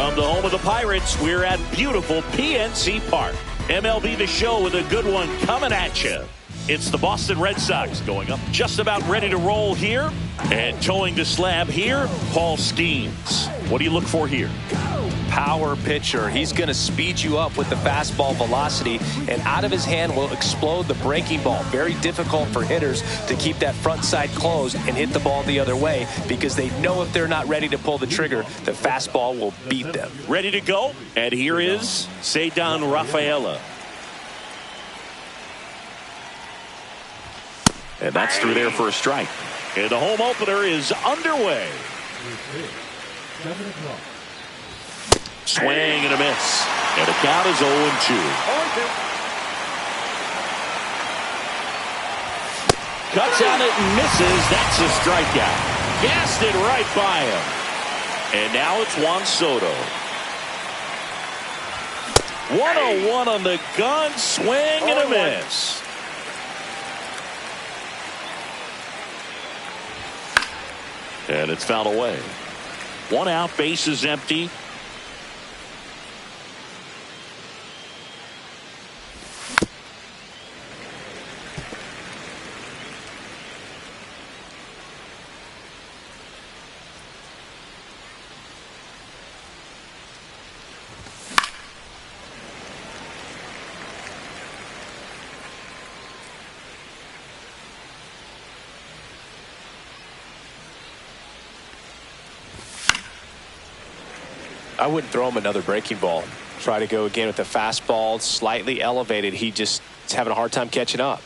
From the home of the Pirates, we're at beautiful PNC Park. MLB The Show with a good one coming at you. It's the Boston Red Sox going up, just about ready to roll here. And towing the slab here, Paul Skeens. What do you look for here? Power pitcher. He's going to speed you up with the fastball velocity, and out of his hand will explode the breaking ball. Very difficult for hitters to keep that front side closed and hit the ball the other way, because they know if they're not ready to pull the trigger, the fastball will beat them. Ready to go, and here is Ceddanne Rafaela. And that's through there for a strike. And the home opener is underway. Swing and a miss. And the count is 0-2. Cuts on it and misses. That's a strikeout. Gassed it right by him. And now it's Juan Soto. 1-0-1 on the gun. Swing and a miss. And it's fouled away. One out, base is empty. I wouldn't throw him another breaking ball. Try to go again with the fastball, slightly elevated. He just is having a hard time catching up.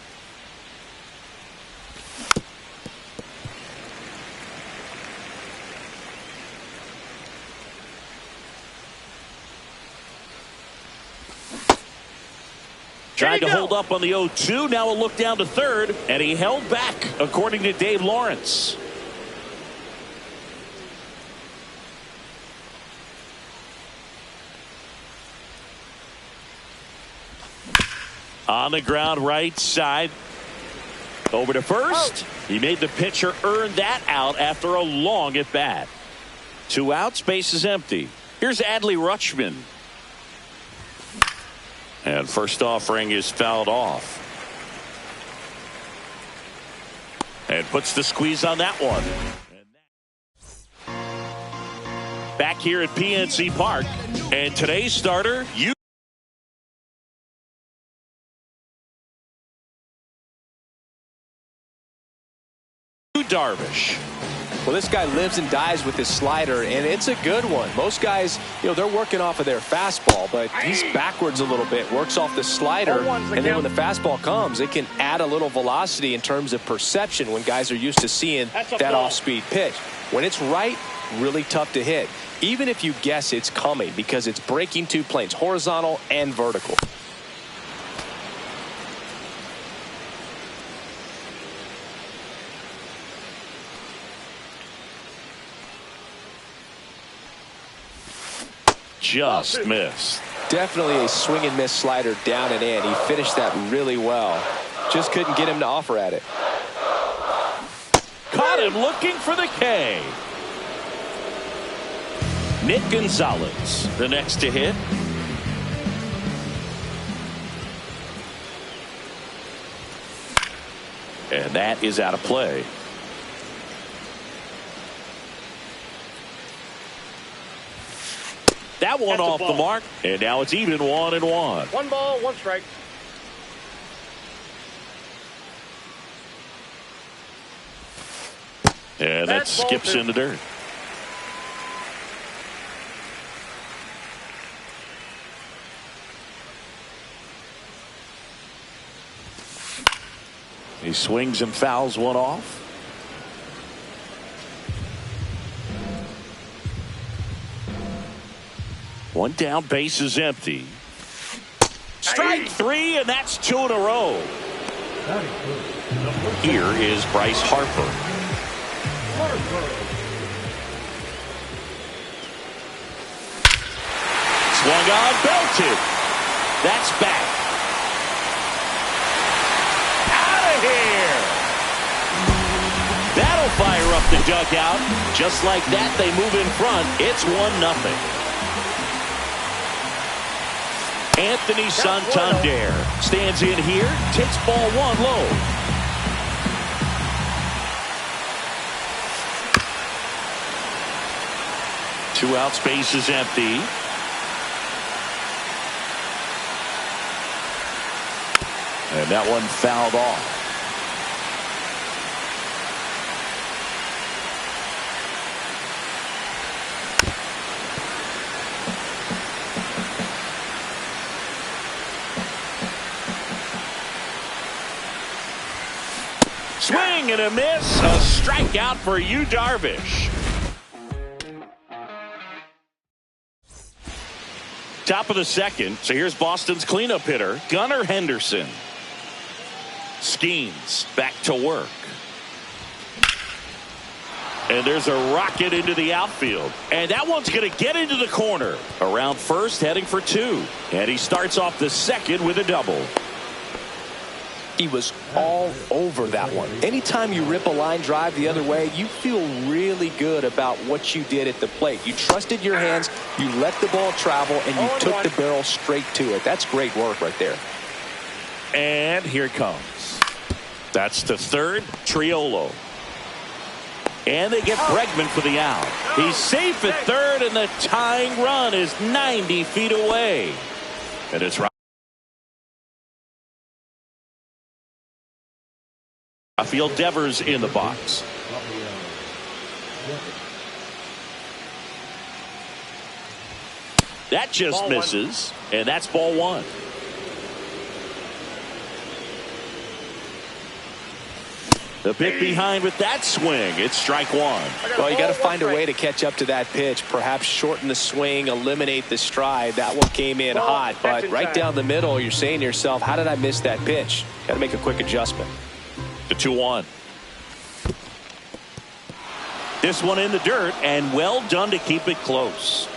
Tried to hold up on the 0-2. Now a look down to third, and he held back, according to Dave Lawrence. On the ground, right side. Over to first. He made the pitcher earn that out after a long at bat. 2 outs, base is empty. Here's Adley Rutschman. And first offering is fouled off. And puts the squeeze on that one. Back here at PNC Park. And today's starter, Darvish. Well, this guy lives and dies with his slider, and it's a good one. Most guys, they're working off of their fastball, but he's backwards a little bit, works off the slider, and then when the fastball comes, it can add a little velocity in terms of perception when guys are used to seeing that off-speed pitch. When it's right, really tough to hit, even if you guess it's coming, because it's breaking 2 planes, horizontal and vertical. Just missed. Definitely a swing and miss slider down and in. He finished that really well. Just couldn't get him to offer at it. Caught him looking for the K. Nick Gonzalez, the next to hit. And that is out of play. That one off the mark, and now it's even 1-1. 1 ball, 1 strike. And that skips in the dirt. He swings and fouls one off. One down, base is empty. Strike 3, and that's 2 in a row. Here is Bryce Harper. Swung on, belted. That's back. Out of here. That'll fire up the dugout. Just like that, they move in front. It's 1-0. Anthony Santander stands in here, takes ball one low. Two out, space is empty. And that one fouled off. Swing and a miss. A strikeout for Yu Darvish. Top of the second. So here's Boston's cleanup hitter, Gunnar Henderson. Schemes back to work. And there's a rocket into the outfield. And that one's going to get into the corner. Around first, heading for two. And he starts off the second with a double. He was all over that one. Anytime you rip a line drive the other way, you feel really good about what you did at the plate. You trusted your hands, you let the ball travel, and you took the barrel straight to it. That's great work right there. And here it comes. That's the third, Triolo. And they get Bregman for the out. He's safe at third, and the tying run is 90 feet away. And it's right. Rafael Devers in the box. That just misses, and that's ball one. The bit behind with that swing. It's strike one. Well, you got to find a way to catch up to that pitch. Perhaps shorten the swing, eliminate the stride. That one came in hot, but right down the middle, you're saying to yourself, how did I miss that pitch? Got to make a quick adjustment. The 2-1. This one in the dirt, and well done to keep it close.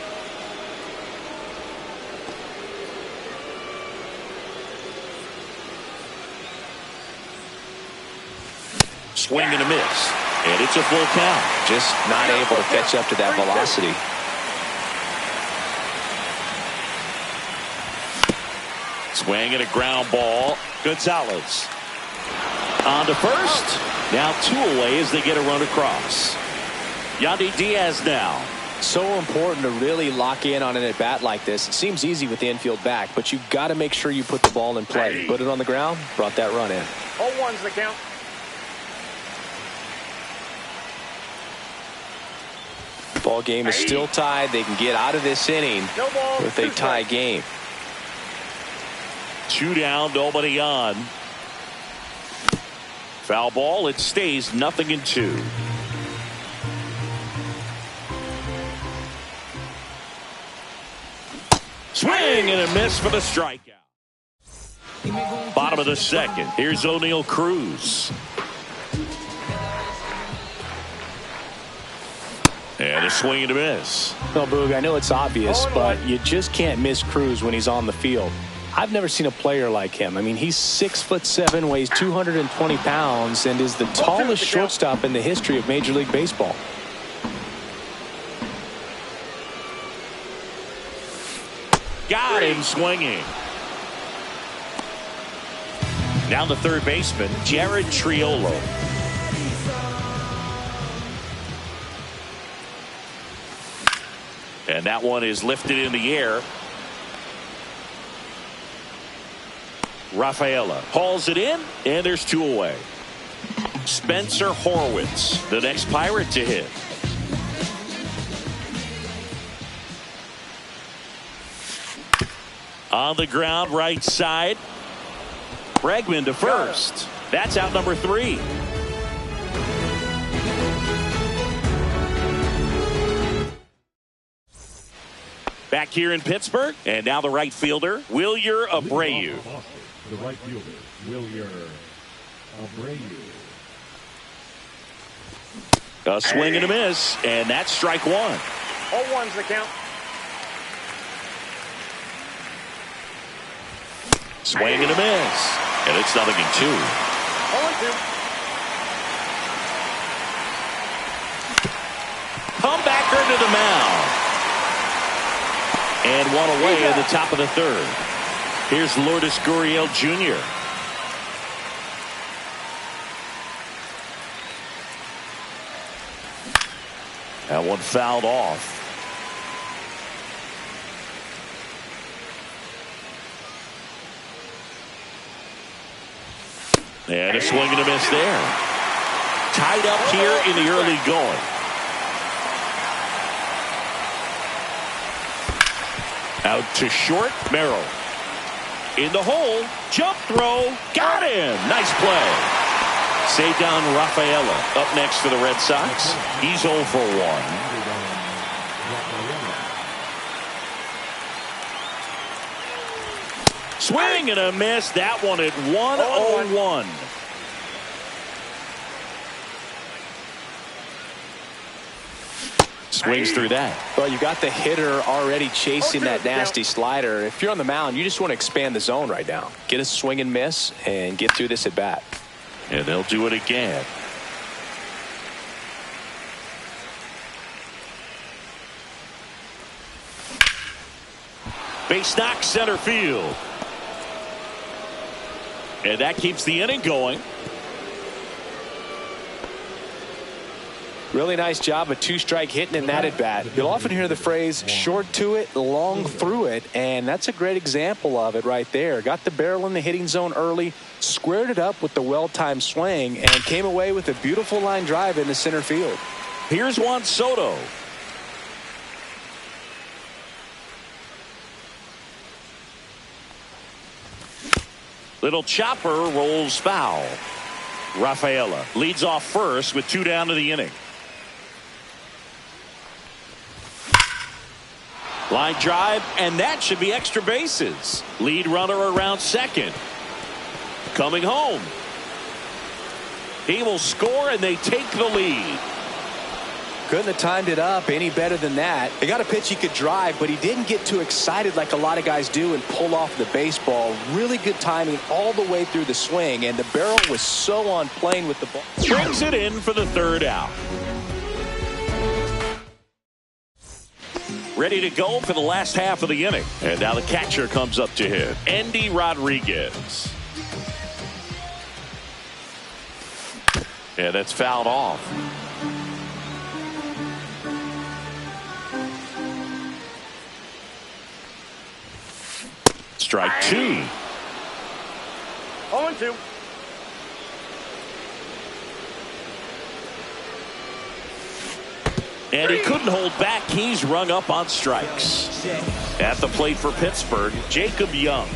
Swing and a miss, and it's a full count. Just not able to catch up to that velocity. Swing and a ground ball. Gonzalez on to first. Now two away as they get a run across. Yandy Diaz now. So important to really lock in on an at-bat like this. It seems easy with the infield back, but you've got to make sure you put the ball in play. Put it on the ground, brought that run in. 0-1's the count. Ball game is still tied. They can get out of this inning with a tie game. 2 down, nobody on. Foul ball. It stays 0-2. Swing and a miss for the strikeout. Bottom of the second. Here's O'Neal Cruz. And a swing and a miss. Well, Boog, I know it's obvious, but you just can't miss Cruz when he's on the field. I've never seen a player like him. I mean, he's 6'7", weighs 220 pounds, and is the tallest shortstop in the history of Major League Baseball. Got him swinging. Now the third baseman, Jared Triolo. And that one is lifted in the air. Rafaela hauls it in, and there's 2 away. Spencer Horwitz, the next Pirate to hit. On the ground, right side. Bregman to first. That's out number 3. Back here in Pittsburgh, and now the right fielder, Wilyer Abreu. The right fielder, Wilyer Abreu. A swing and a miss, and that's strike 1. 0-1's the count. Swing and a miss, and it's 0-2. 0-2. Comebacker to the mound. And one away in the top of the third. Here's Lourdes Gurriel Jr. That one fouled off. And a swing and a miss there. Tied up here in the early going. Out to short. Merrill. In the hole. Jump throw. Got him. Nice play. Saved down Rafaela. Up next for the Red Sox. He's 0 for 1. Swing and a miss. That one at 1-0-1. Swings through that. Well, you got the hitter already chasing that nasty slider. If you're on the mound, you just want to expand the zone right now. Get a swing and miss and get through this at bat. And they'll do it again. Base knock center field. And that keeps the inning going. Really nice job of two-strike hitting in that at bat. You'll often hear the phrase short to it, long through it, and that's a great example of it right there. Got the barrel in the hitting zone early, squared it up with the well-timed swing, and came away with a beautiful line drive into center field. Here's Juan Soto. Little chopper rolls foul. Rafaela leads off first with 2 down to the inning. Line drive, and that should be extra bases. Lead runner around second. Coming home. He will score, and they take the lead. Couldn't have timed it up any better than that. He got a pitch he could drive, but he didn't get too excited like a lot of guys do and pull off the baseball. Really good timing all the way through the swing, and the barrel was so on plane with the ball. Brings it in for the 3rd out. Ready to go for the last half of the inning. And now the catcher comes up to hit. Endy Rodriguez. And that's fouled off. Strike 2. 0-2. And he couldn't hold back. He's rung up on strikes. At the plate for Pittsburgh, Jacob Young.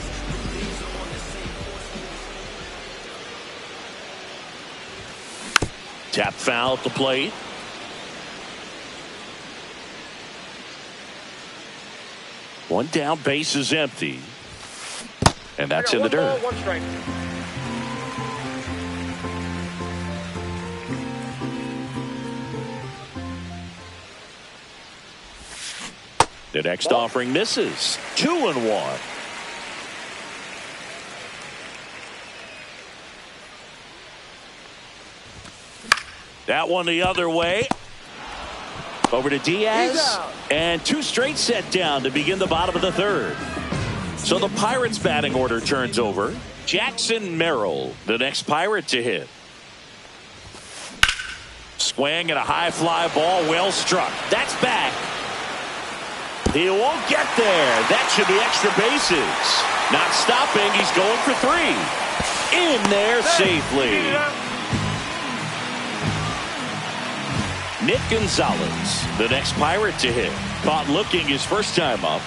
Tap foul at the plate. One down, base is empty. And that's in the dirt. 1 strike. The next offering misses. 2-1. That one the other way. Over to Diaz. And 2 straight set down to begin the bottom of the 3rd. So the Pirates batting order turns over. Jackson Merrill, the next Pirate to hit. Swing and a high fly ball, well struck. That's back. He won't get there. That should be extra bases. Not stopping. He's going for 3. In there safely. Nick Gonzalez, the next Pirate to hit. Caught looking his first time up.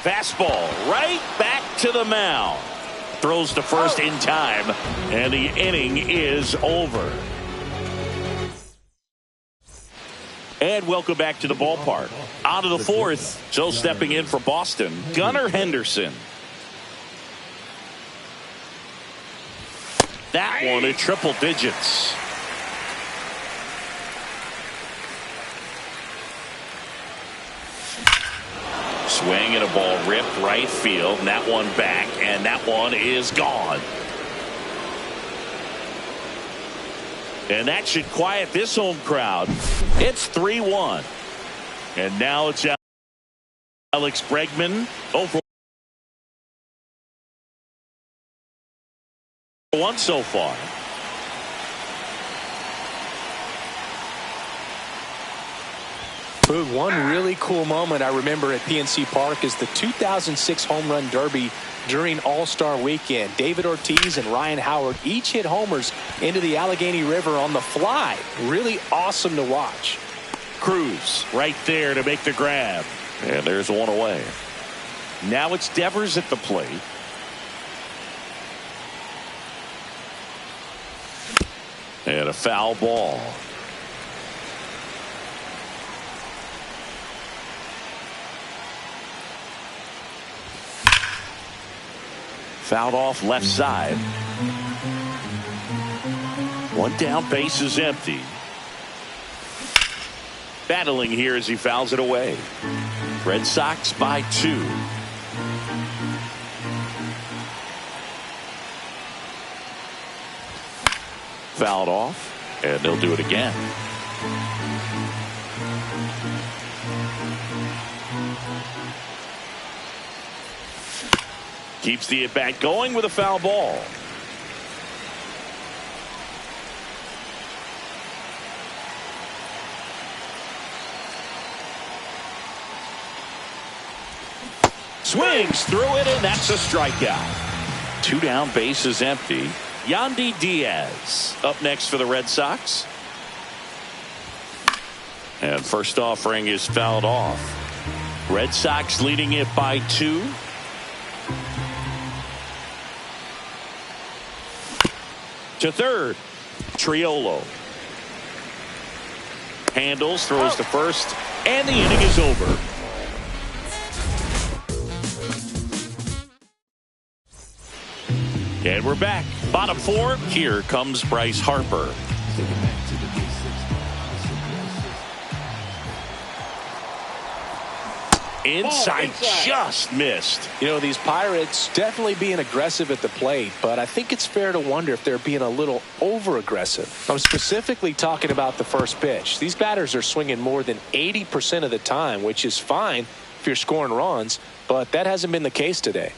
Fastball right back to the mound. Throws to first in time, and the inning is over. And welcome back to the ballpark. Out of the 4th, so stepping in for Boston, Gunnar Henderson. That one at triple digits. Swing and a ball ripped right field, and that one back, and that one is gone. And that should quiet this home crowd. It's 3-1. And now it's out. Alex Bregman over 1 so far. One really cool moment I remember at PNC Park is the 2006 Home Run Derby during All-Star Weekend. David Ortiz and Ryan Howard each hit homers into the Allegheny River on the fly. Really awesome to watch. Cruz right there to make the grab. And there's one away. Now it's Devers at the plate. And a foul ball. Fouled off left side. One down, base is empty. Battling here as he fouls it away. Red Sox by 2. Fouled off, and they'll do it again. Keeps the at-bat going with a foul ball. Swings through it, and that's a strikeout. 2 down, base is empty. Yandy Diaz up next for the Red Sox. And first offering is fouled off. Red Sox leading it by 2. To third, Triolo. Handles, throws to first, and the inning is over. And we're back. Bottom 4. Here comes Bryce Harper. Inside, just missed. You know, these Pirates definitely being aggressive at the plate, but I think it's fair to wonder if they're being a little over-aggressive. I'm specifically talking about the first pitch. These batters are swinging more than 80% of the time, which is fine if you're scoring runs, but that hasn't been the case today.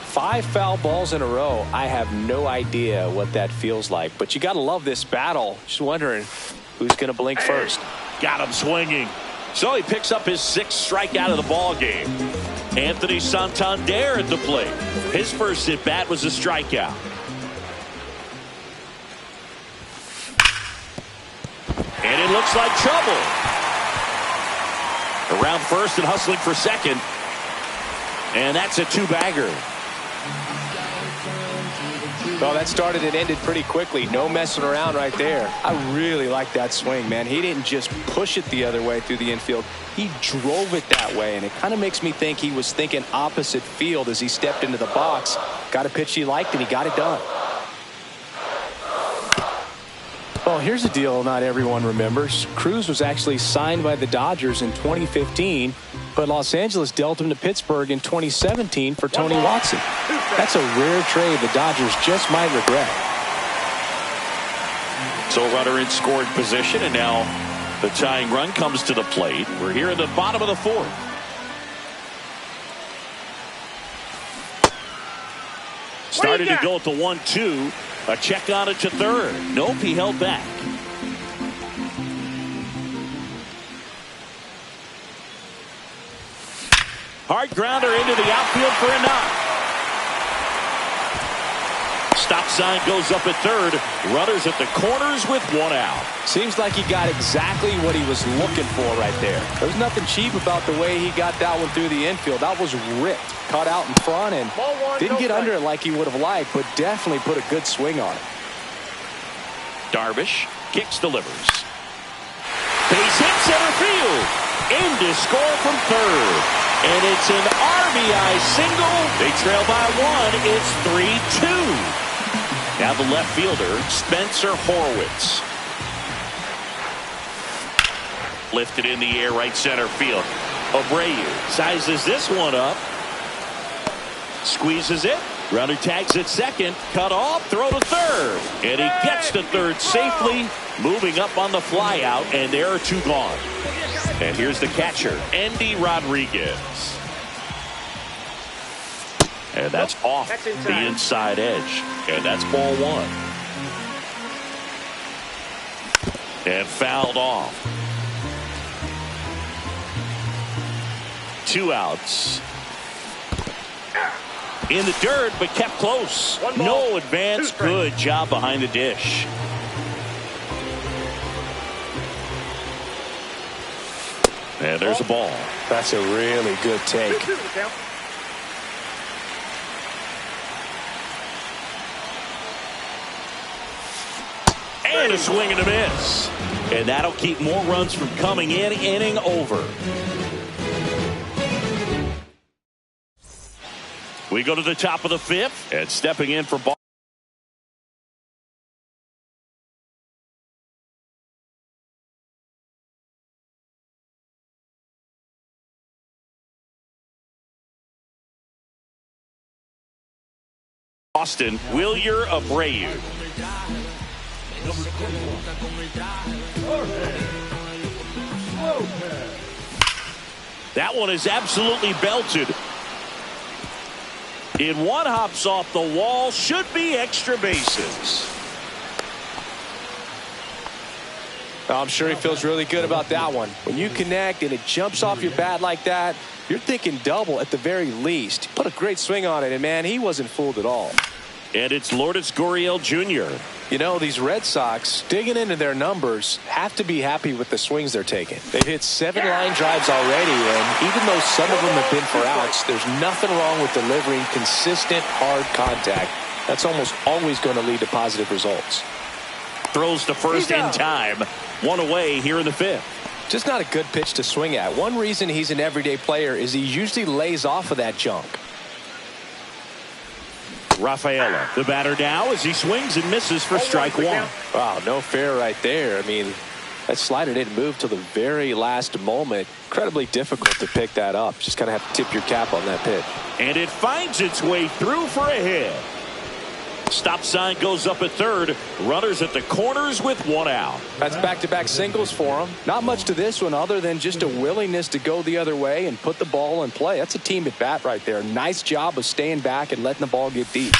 Five foul balls in a row. I have no idea what that feels like, but you got to love this battle. Just wondering who's going to blink first. Got him swinging. So he picks up his 6th strikeout of the ball game. Anthony Santander at the plate. His first at bat was a strikeout. And it looks like trouble. Around first and hustling for second. And that's a 2-bagger. Well, that started and ended pretty quickly. No messing around right there. I really like that swing, man. He didn't just push it the other way through the infield. He drove it that way, and it kind of makes me think he was thinking opposite field as he stepped into the box. Got a pitch he liked, and he got it done. Well, here's a deal not everyone remembers. Cruz was actually signed by the Dodgers in 2015, but Los Angeles dealt him to Pittsburgh in 2017 for Tony Watson. That's a rare trade the Dodgers just might regret. So runner in scoring position, and now the tying run comes to the plate. We're here in the bottom of the 4th. Started to go at the 1-2. A check on it to third. Nope, he held back. Hard grounder into the outfield for a knock. Stop sign goes up at third. Runners at the corners with 1 out. Seems like he got exactly what he was looking for right there. There's nothing cheap about the way he got that one through the infield. That was ripped. Caught out in front and didn't get under it like he would have liked, but definitely put a good swing on it. Darvish kicks, delivers. Base hit, center field. In to score from third. And it's an RBI single. They trail by 1. It's 3-2. Now the left fielder, Spencer Horwitz. Lifted in the air, right center field. Abreu sizes this one up. Squeezes it. Runner tags at second. Cut off. Throw to third. And he gets to third safely. Moving up on the fly out. And there are 2 gone. And here's the catcher, Andy Rodriguez. And that's off the inside edge. And that's ball 1. And fouled off. 2 outs. In the dirt, but kept close. No advance. Good job behind the dish. And there's a ball. That's a really good take. And a swing and a miss. And that'll keep more runs from coming in. Inning over. We go to the top of the 5th, and stepping in for Boston, Wilyer Abreu. That one is absolutely belted. In one, hops off the wall. Should be extra bases. I'm sure he feels really good about that one. When you connect and it jumps off your bat like that, you're thinking double at the very least. Put a great swing on it, and man, he wasn't fooled at all. And it's Lourdes Gurriel Jr. You know, these Red Sox, digging into their numbers, have to be happy with the swings they're taking. They've hit 7 line drives already, and even though some of them have been for outs, there's nothing wrong with delivering consistent, hard contact. That's almost always going to lead to positive results. Throws to first in time. 1 away here in the 5th. Just not a good pitch to swing at. One reason he's an everyday player is he usually lays off of that junk. Rafaela, the batter now as he swings and misses for strike 1. Wow, no fair right there. I mean, that slider didn't move till the very last moment. Incredibly difficult to pick that up. Just kind of have to tip your cap on that pitch. And it finds its way through for a hit. Stop sign goes up at third. Runners at the corners with 1 out. That's back-to-back singles for him. Not much to this one other than just a willingness to go the other way and put the ball in play. That's a team at bat right there. Nice job of staying back and letting the ball get deep.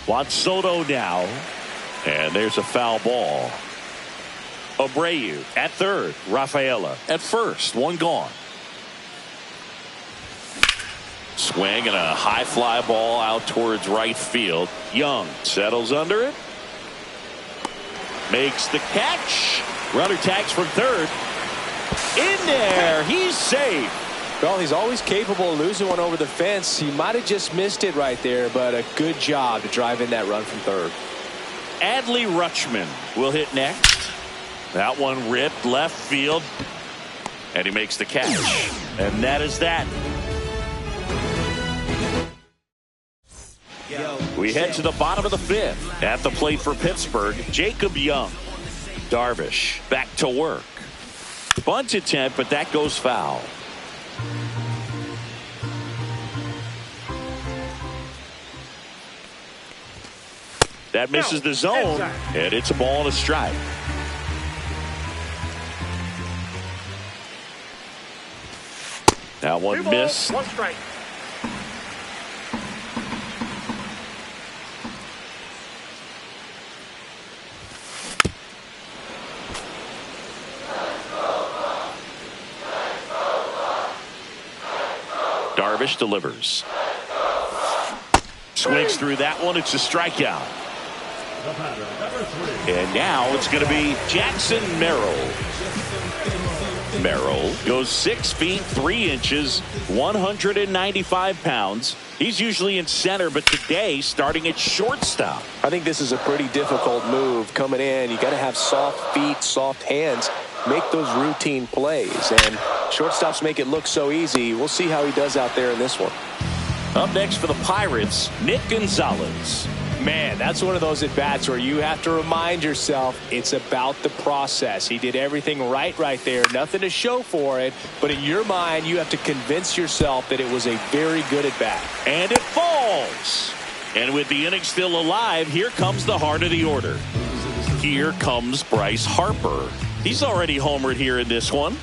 Juan Soto now. And there's a foul ball. Abreu at third. Rafaela at first. 1 gone. Swing and a high fly ball out towards right field. Young settles under it. Makes the catch. Runner tags from third. In there. He's safe. Well, he's always capable of losing one over the fence. He might have just missed it right there, but a good job to drive in that run from third. Adley Rutschman will hit next. That one ripped left field. And he makes the catch. And that is that. We head to the bottom of the 5th. At the plate for Pittsburgh, Jacob Young. Darvish back to work. Bunt attempt, but that goes foul. That misses the zone, and it's a ball and a strike. That one missed. 1 strike. Darvish delivers. Swings through that one. It's a strikeout. And now it's going to be Jackson Merrill. Merrill goes 6 feet 3 inches, 195 pounds. He's usually in center, but today starting at shortstop. I think this is a pretty difficult move coming in. You got to have soft feet, soft hands. make those routine plays. And shortstops make it look so easy. We'll see how he does out there in this one. Up next for the Pirates, Nick Gonzalez. Man, that's one of those at-bats where you have to remind yourself it's about the process. He did everything right there. Nothing to show for it. But in your mind, you have to convince yourself that it was a very good at-bat. And it falls. And with the inning still alive, here comes the heart of the order. Here comes Bryce Harper. He's already homered here in this one.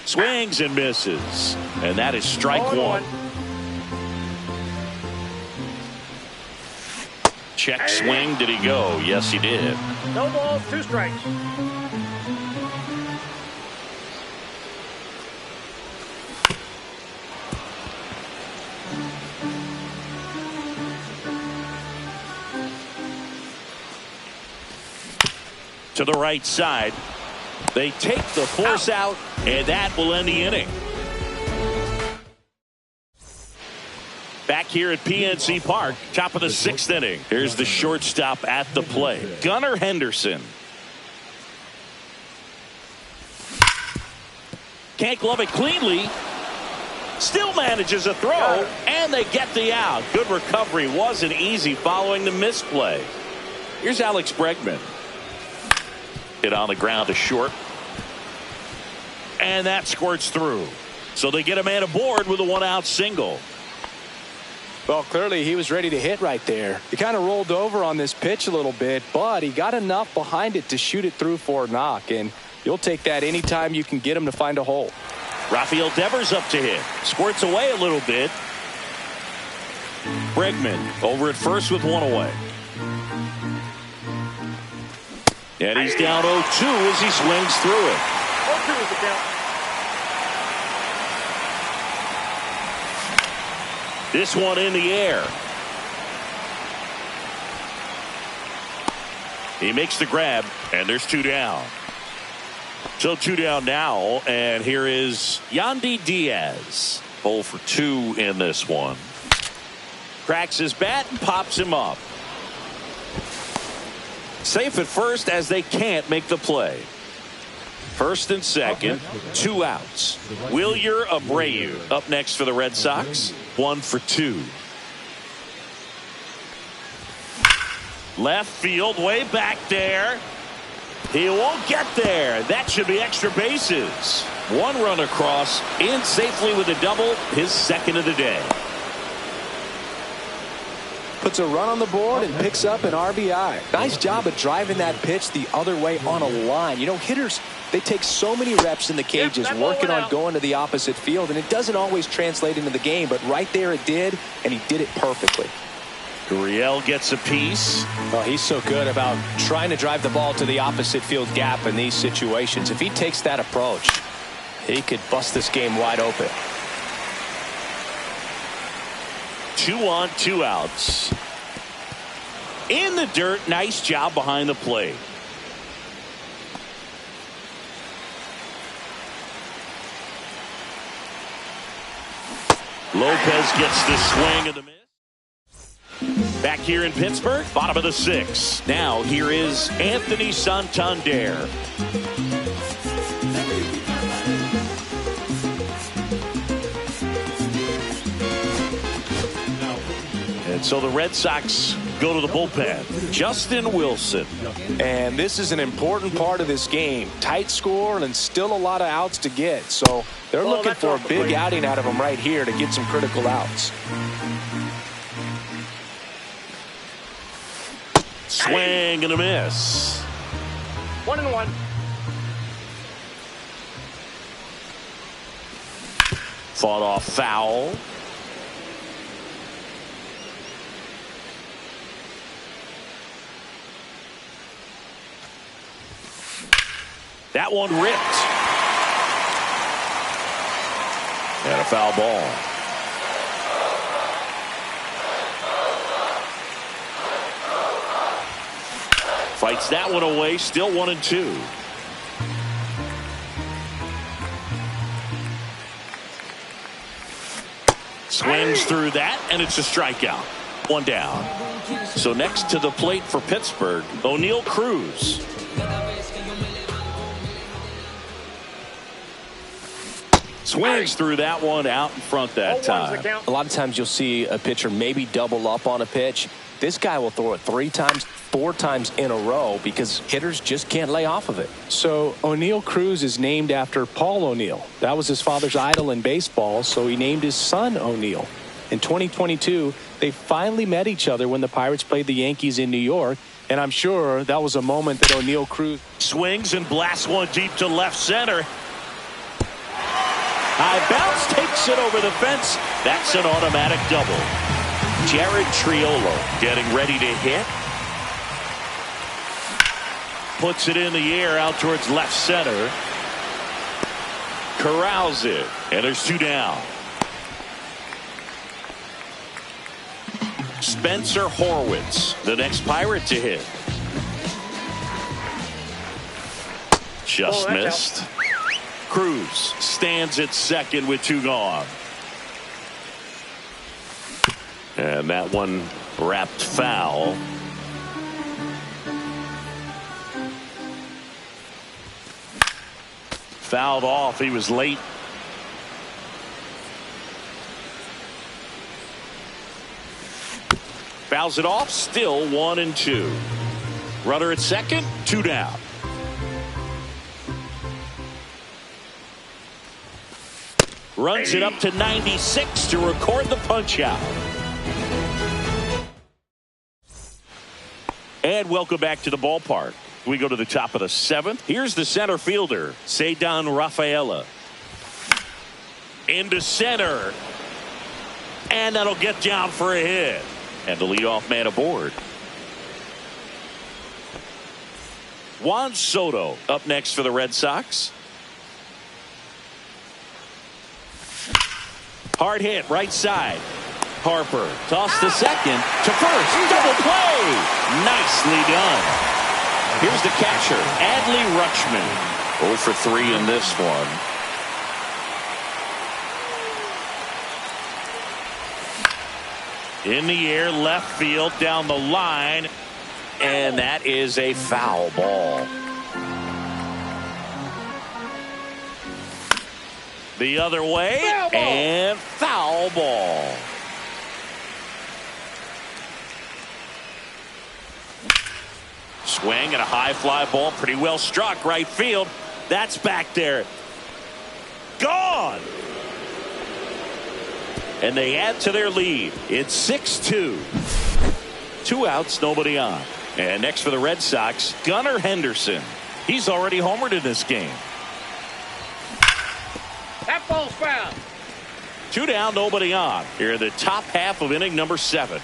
Swings and misses. And that is strike one. Check swing. Did he go? Yes, he did. No balls, 2 strikes. To the right side. They take the force out, and that will end the inning. Back here at PNC Park, top of the 6th inning. Here's the shortstop at the plate, Gunnar Henderson. Can't glove it cleanly. Still manages a throw, and they get the out. Good recovery. Wasn't easy following the misplay. Here's Alex Bregman. Hit on the ground to short. And that squirts through. So they get a man aboard with a 1-out single. Well, clearly he was ready to hit right there. He kind of rolled over on this pitch a little bit, but he got enough behind it to shoot it through for a knock. And you'll take that anytime you can get him to find a hole. Rafael Devers up to hit. Squirts away a little bit. Bregman over at first with 1 away. And he's down 0-2 as he swings through it. 0-2 is the count. This one in the air. He makes the grab, and there's 2 down. So 2 down now, and here is Yandy Diaz. 0 for 2 in this one. Cracks his bat and pops him up. Safe at first as they can't make the play. First and second, 2 outs. Wilyer Abreu up next for the Red Sox. 1 for 2. Left field, way back there. He won't get there. That should be extra bases. 1 run across, in safely with a double, his 2nd of the day. Puts a run on the board and picks up an RBI. Nice job of driving that pitch the other way on a line. You know, hitters, they take so many reps in the cages working on going to the opposite field, and it doesn't always translate into the game, but right there it did, and he did it perfectly. Gurriel gets a piece. Well, he's so good about trying to drive the ball to the opposite field gap in these situations. If he takes that approach, he could bust this game wide open. 2 on, 2 outs. In the dirt, nice job behind the plate. Lopez gets the swing and the miss. Back here in Pittsburgh, bottom of the 6th. Now here is Anthony Santander. And so the Red Sox go to the bullpen. Justin Wilson. And this is an important part of this game. Tight score and still a lot of outs to get. So they're looking for a big outing out of him right here to get some critical outs. Swing and a miss. 1-1. Fought off foul. That one ripped. And a foul ball. Fights that one away. Still 1-2. Swings through that, and it's a strikeout. 1 down. So next to the plate for Pittsburgh, O'Neal Cruz. Swings through that one out in front that time. A lot of times you'll see a pitcher maybe double up on a pitch. This guy will throw it 3 times, 4 times in a row because hitters just can't lay off of it. So O'Neill Cruz is named after Paul O'Neill. That was his father's idol in baseball, so he named his son O'Neill. In 2022, they finally met each other when the Pirates played the Yankees in New York, and I'm sure that was a moment that O'Neill Cruz swings and blasts one deep to left center. High bounce, takes it over the fence. That's an automatic double. Jared Triolo getting ready to hit. Puts it in the air out towards left center. Corrals it, and there's 2 down. Spencer Horwitz, the next Pirate to hit. Just missed. Cruz stands at second with 2 gone. And that one wrapped foul. Fouled off. He was late. Fouls it off. Still 1-2. Runner at second. 2 down. Runs it up to 96 to record the punch out. And welcome back to the ballpark. We go to the top of the 7th. Here's the center fielder, Ceddanne Rafaela. Into center. And that'll get down for a hit. And the leadoff man aboard. Juan Soto up next for the Red Sox. Hard hit right side. Harper tossed to second to first. Double play. Nicely done. Here's the catcher, Adley Rutschman. 0 for 3 in this one. In the air, left field, down the line. And that is a foul ball. The other way, and foul ball. Swing and a high fly ball, pretty well struck right field. That's back there. Gone. And they add to their lead. It's 6-2. 2 outs, nobody on. And next for the Red Sox, Gunnar Henderson. He's already homered in this game. That ball's foul. 2 down, nobody on. Here in the top half of inning number 7.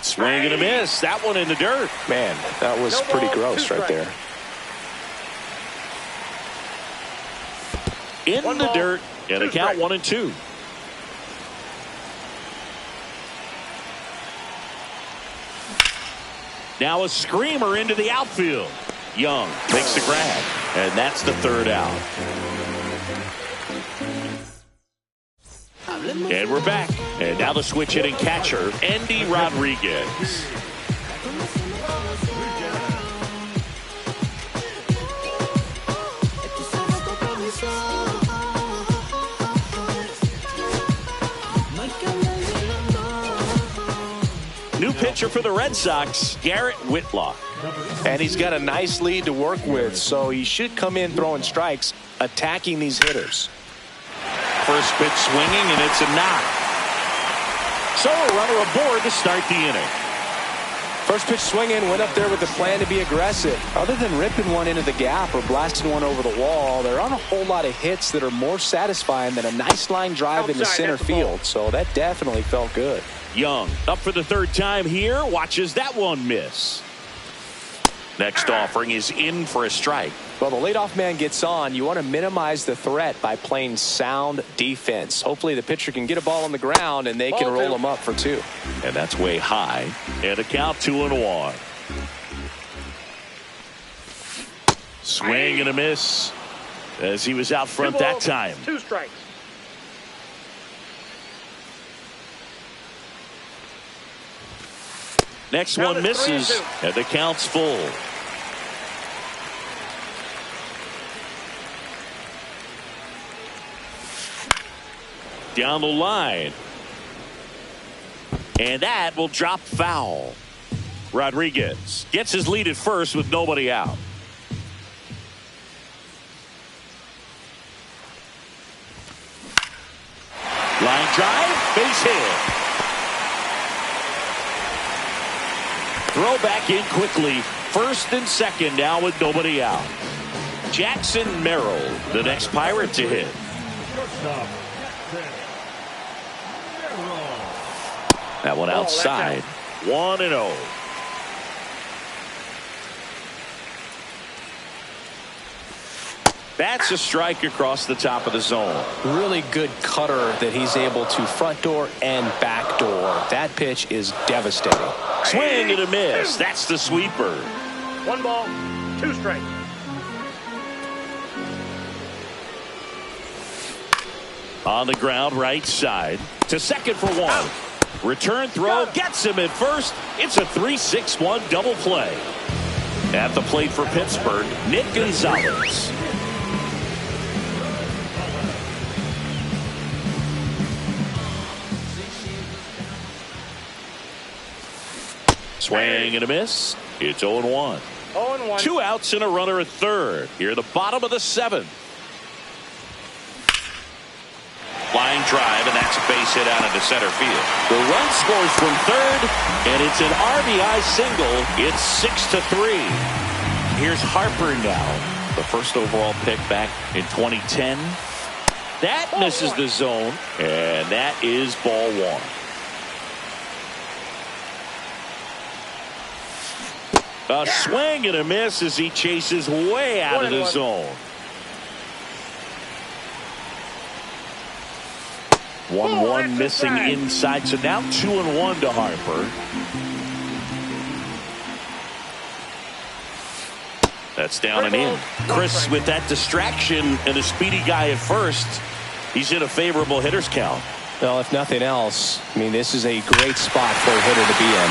Swing and a miss. That one in the dirt. Man, that was pretty gross right there. In the dirt. And a count 1-2. Now a screamer into the outfield. Young makes the grab. And that's the 3rd out. And we're back. And now the switch hitting catcher, Andy Rodriguez. New pitcher for the Red Sox, Garrett Whitlock. And he's got a nice lead to work with, so he should come in throwing strikes, attacking these hitters. First pitch swinging, and it's a knock. So a runner aboard to start the inning. First pitch swinging, went up there with the plan to be aggressive. Other than ripping one into the gap or blasting one over the wall, there aren't a whole lot of hits that are more satisfying than a nice line drive into center field. So that definitely felt good. Young up for the 3rd time here. Watches that one miss. Next offering is in for a strike. Well, the leadoff man gets on. You want to minimize the threat by playing sound defense. Hopefully the pitcher can get a ball on the ground and they can roll him up for 2. And that's way high. And a count 2-1. Swing and a miss as he was out front that time. 2 strikes. Next one misses, and the count's full. Down the line. And that will drop foul. Rodriguez gets his lead at first with nobody out. Line drive, base hit. Throw back in quickly. First and second now with nobody out. Jackson Merrill, the next Pirate to hit. That one outside. 1-0. That's a strike across the top of the zone. Really good cutter that he's able to front door and back door. That pitch is devastating. Swing and a miss. That's the sweeper. 1 ball, 2 strikes. On the ground, right side. To second for 1. Return throw gets him at first. It's a 3-6-1 double play. At the plate for Pittsburgh, Nick Gonzalez. Swing and a miss. It's 0-1. 0-1. 2 outs and a runner at third. Here at the bottom of the 7th. Line drive, and that's a base hit out into center field. The run scores from third, and it's an RBI single. It's 6-3. Here's Harper now, the first overall pick back in 2010. That misses the zone, and that is ball 1. A swing and a miss as he chases way out of the zone. 1-1 missing inside, so now 2-1 to Harper. That's down and in. Chris, with that distraction and a speedy guy at first, he's in a favorable hitter's count. Well, if nothing else, I mean, this is a great spot for a hitter to be in.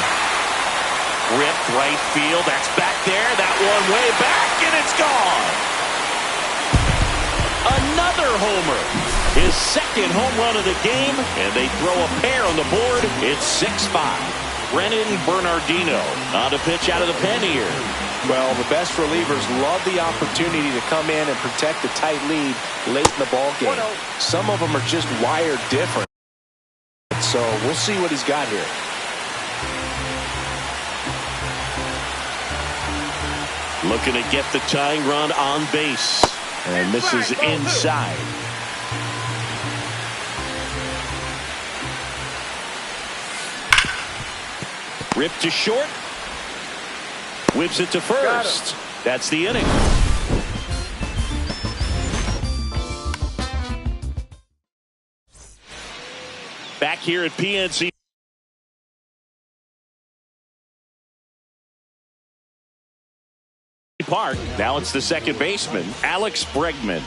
Ripped right field. That's back there. That one way back, and it's gone. Another homer. His second home run of the game, and they throw a pair on the board. It's 6-5. Brennan Bernardino on to pitch out of the pen here. Well, the best relievers love the opportunity to come in and protect the tight lead late in the ball game. Some of them are just wired different. So we'll see what he's got here. Looking to get the tying run on base. And this is inside. Ripped to short. Whips it to first. That's the inning. Back here at PNC Park. Now it's the second baseman, Alex Bregman.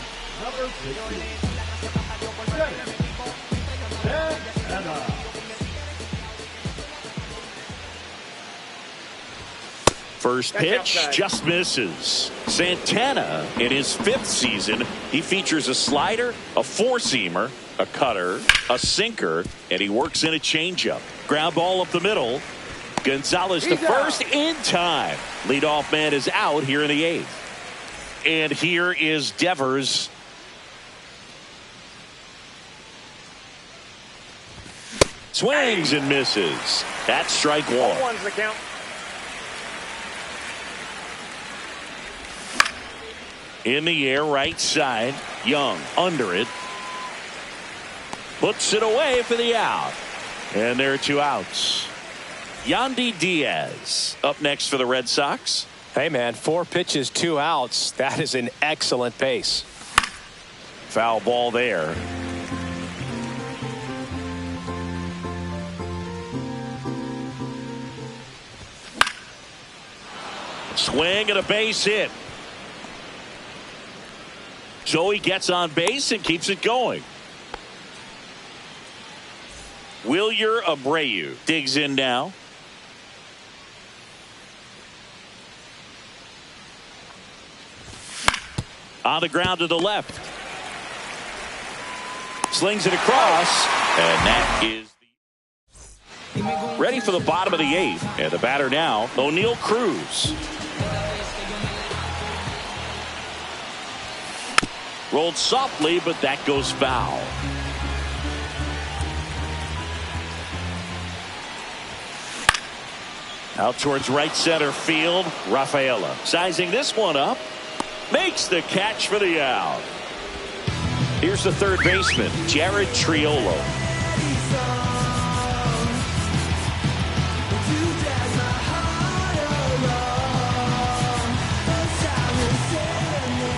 First pitch just misses. Santana, in his 5th season, he features a slider, a 4-seamer, a cutter, a sinker, and he works in a changeup. Ground ball up the middle. Gonzalez to first in time. Leadoff man is out here in the 8th. And here is Devers. Swings and misses. That's strike 1. 1's the count. In the air, right side. Young under it. Puts it away for the out. And there are 2 outs. Yandy Diaz up next for the Red Sox. Hey, man, 4 pitches, 2 outs. That is an excellent pace. Foul ball there. Swing and a base hit. So he gets on base and keeps it going. Wilyer Abreu digs in now. On the ground to the left. Slings it across, and that is ready for the bottom of the 8th. And the batter now, O'Neal Cruz. Rolled softly, but that goes foul. Out towards right center field, Rafaela. Sizing this one up. Makes the catch for the out. Here's the third baseman, Jared Triolo.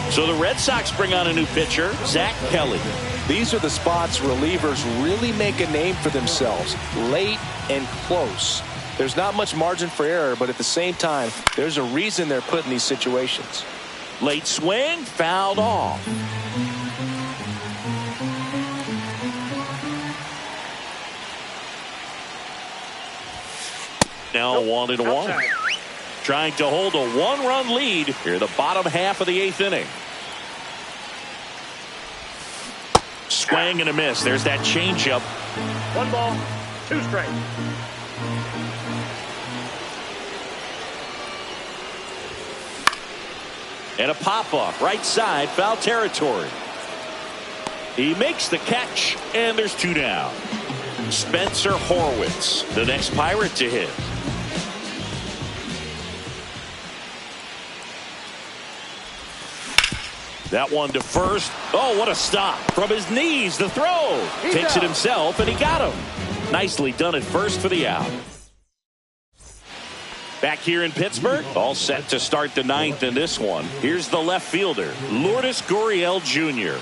So the Red Sox bring on a new pitcher, Zach Kelly. These are the spots relievers really make a name for themselves, late and close. There's not much margin for error, but at the same time, there's a reason they're put in these situations. Late swing, fouled off. Now 1-1. Trying to hold a 1-run lead here in the bottom half of the 8th inning. Swing and a miss. There's that changeup. 1 ball, 2 strikes. And a pop-off right side, foul territory. He makes the catch, and there's 2 down. Spencer Horwitz, the next Pirate to hit. That one to first. Oh, what a stop. From his knees, the throw. Takes it himself, and he got him. Nicely done at first for the out. Back here in Pittsburgh, all set to start the 9th in this one. Here's the left fielder, Lourdes Gurriel Jr.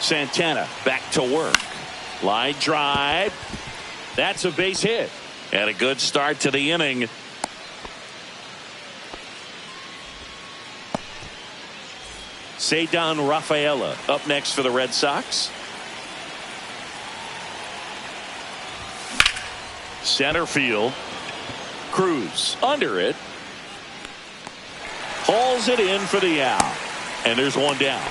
Santana back to work. Line drive. That's a base hit. And a good start to the inning. Ceddanne Rafaela up next for the Red Sox. Center field. Cruz under it. Hauls it in for the out. And there's 1 down.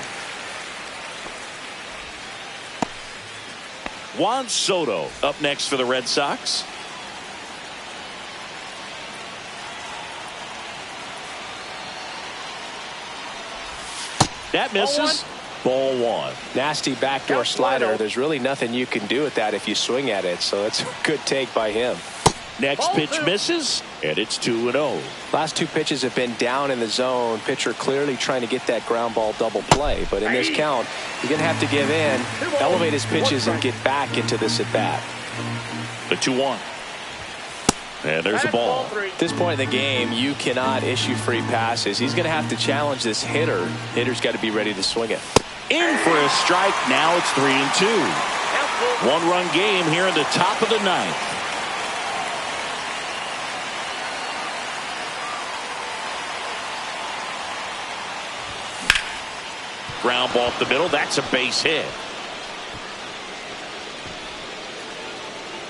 Juan Soto up next for the Red Sox. That misses. Ball 1. Nasty backdoor slider. There's really nothing you can do with that if you swing at it. So it's a good take by him. Next pitch misses, and it's 2-0. Last 2 pitches have been down in the zone. Pitcher clearly trying to get that ground ball double play. But in this count, he's going to have to give in, elevate his pitches, and get back into this at bat. The 2-1. And there's a ball. At this point in the game, you cannot issue free passes. He's going to have to challenge this hitter. Hitter's got to be ready to swing it. In for a strike. Now it's 3-2. 1-run game here in the top of the 9th. Ground ball up the middle. That's a base hit.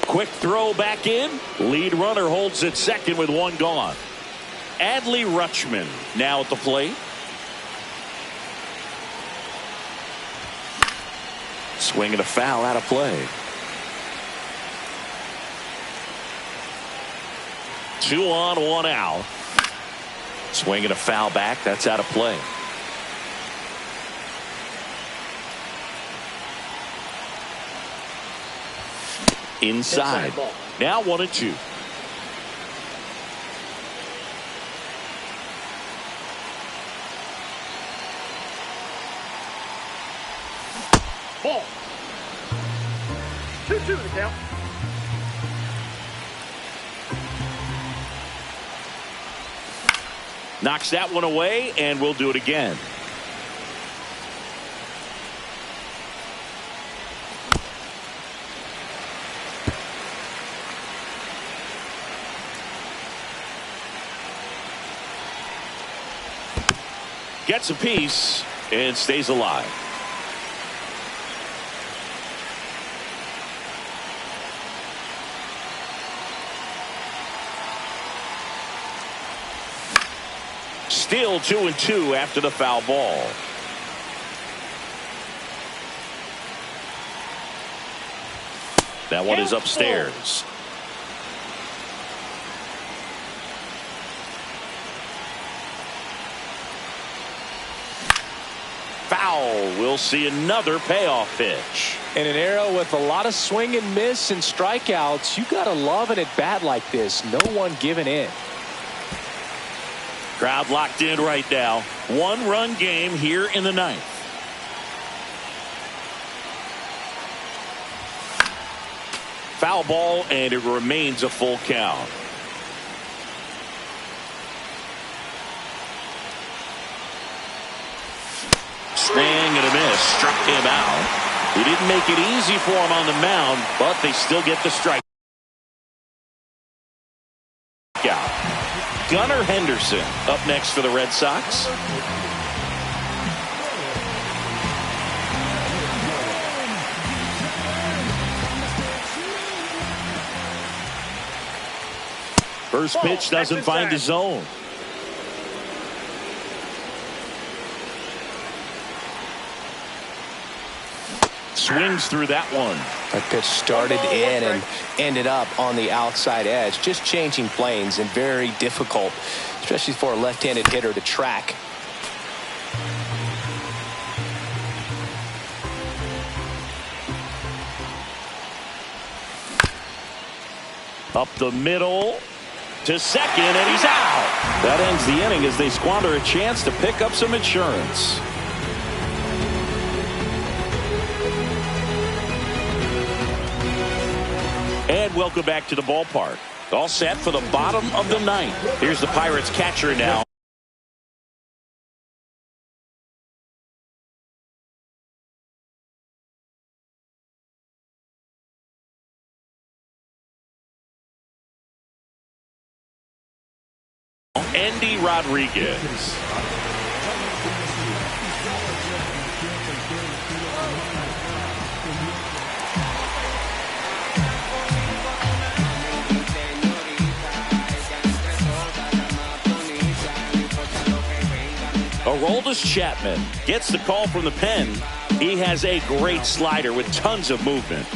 Quick throw back in. Lead runner holds at second with 1 gone. Adley Rutschman now at the plate. Swing and a foul out of play. 2 on, 1 out. Swing and a foul back. That's out of play. Inside. Now 1-2. Ball. 2-2 the count. Knocks that one away, and we'll do it again. Gets a piece and stays alive. Still 2-2 after the foul ball. That one is upstairs. Foul. We'll see another payoff pitch. In an era with a lot of swing and miss and strikeouts, you gotta love an at-bat like this. No one giving in. Crowd locked in right now. One-run game here in the ninth. Foul ball, and it remains a full count. Swing and a miss. Struck him out. He didn't make it easy for him on the mound, but they still get the strike. Gunnar Henderson up next for the Red Sox. First pitch doesn't find the zone. Swings through that one. That pitch started in and ended up on the outside edge. Just changing planes and very difficult, especially for a left-handed hitter to track. Up the middle to second, and he's out. That ends the inning as they squander a chance to pick up some insurance. And welcome back to the ballpark. All set for the bottom of the ninth. Here's the Pirates catcher now. Andy Rodriguez. Aroldis Chapman gets the call from the pen. He has a great slider with tons of movement.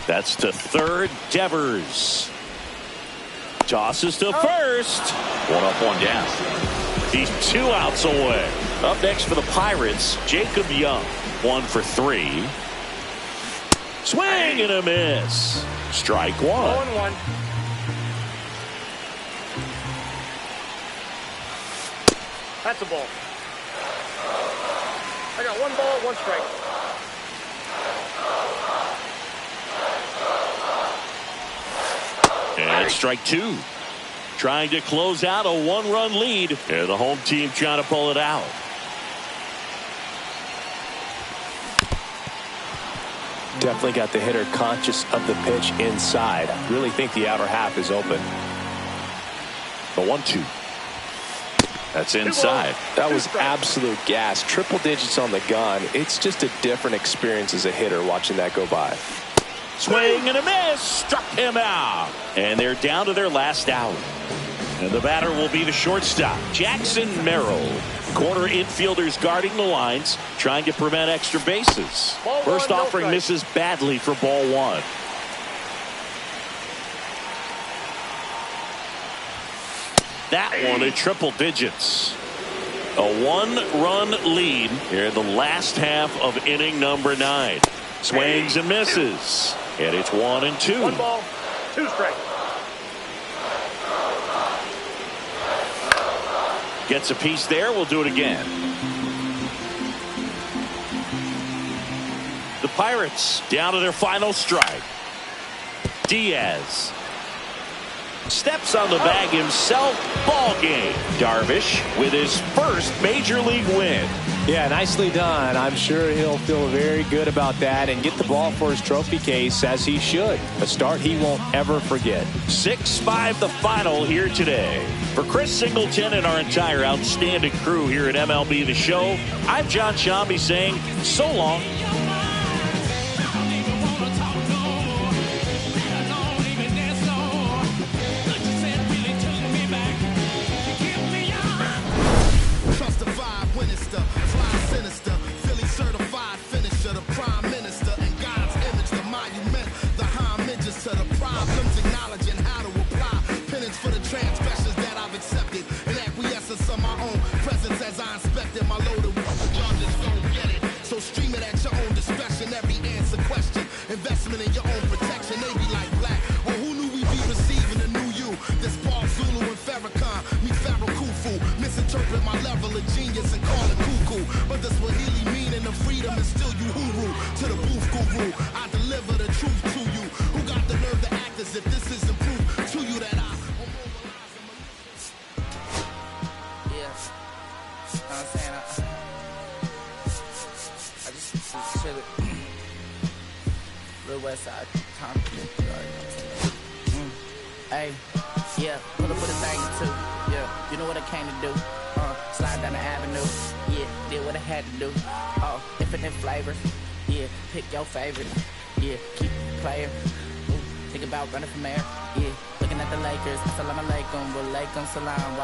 That's to third. Devers tosses to first. One up, one down. He's 2 outs away. Up next for the Pirates, Jacob Young. 1 for 3. Swing and a miss. Strike one. 0-1. That's a ball. I got 1 ball, 1 strike. And strike 2. Trying to close out a 1-run lead. And the home team trying to pull it out. Definitely got the hitter conscious of the pitch inside. Really think the outer half is open. The 1-2. That's inside. That was absolute gas. Triple digits on the gun. It's just a different experience as a hitter watching that go by. Swing and a miss. Struck him out. And they're down to their last out. And the batter will be the shortstop, Jackson Merrill. Corner infielders guarding the lines, trying to prevent extra bases. First offering misses badly for ball 1. That one at triple digits. A 1-run lead here in the last half of inning number 9. Swings and misses. And it's 1 and 2. 1 ball, 2 strikes. Gets a piece there. We'll do it again. The Pirates down to their final strike. Diaz steps on the bag himself. Ball game. Darvish with his first major league win. Yeah, nicely done. I'm sure he'll feel very good about that and get the ball for his trophy case, as he should. A start he won't ever forget. 6-5 the final here today. For Chris Singleton and our entire outstanding crew here at MLB The Show, I'm John Shambi saying so long. Trust the vibe when it's the fly sinister, Philly certified. presence as I inspected my load of y'all just don't get it. So stream it at your own discretion. Every answer question, investment in your own protection. They be like black. Well, who knew we'd be receiving a new you? This Paul Zulu and Farrakhan, me Pharaoh Khufu. Misinterpret my level of genius and call it cuckoo. But the Swahili meaning of freedom is still you huru. To the booth guru, I deliver the truth to you. Who got the nerve to act as if this isn't proof to you that I... Yeah. You know what I'm saying? I just chill it. Real West Side, time. Hey, yeah, pull up with a thing or two. Yeah, you know what I came to do. Slide down the avenue. Yeah, did what I had to do. Oh, infinite flavors. Yeah, pick your favorite. Yeah, keep it player. Think about running from there. Yeah, looking at the Lakers. Assalamu alaikum, wa alaikum salam.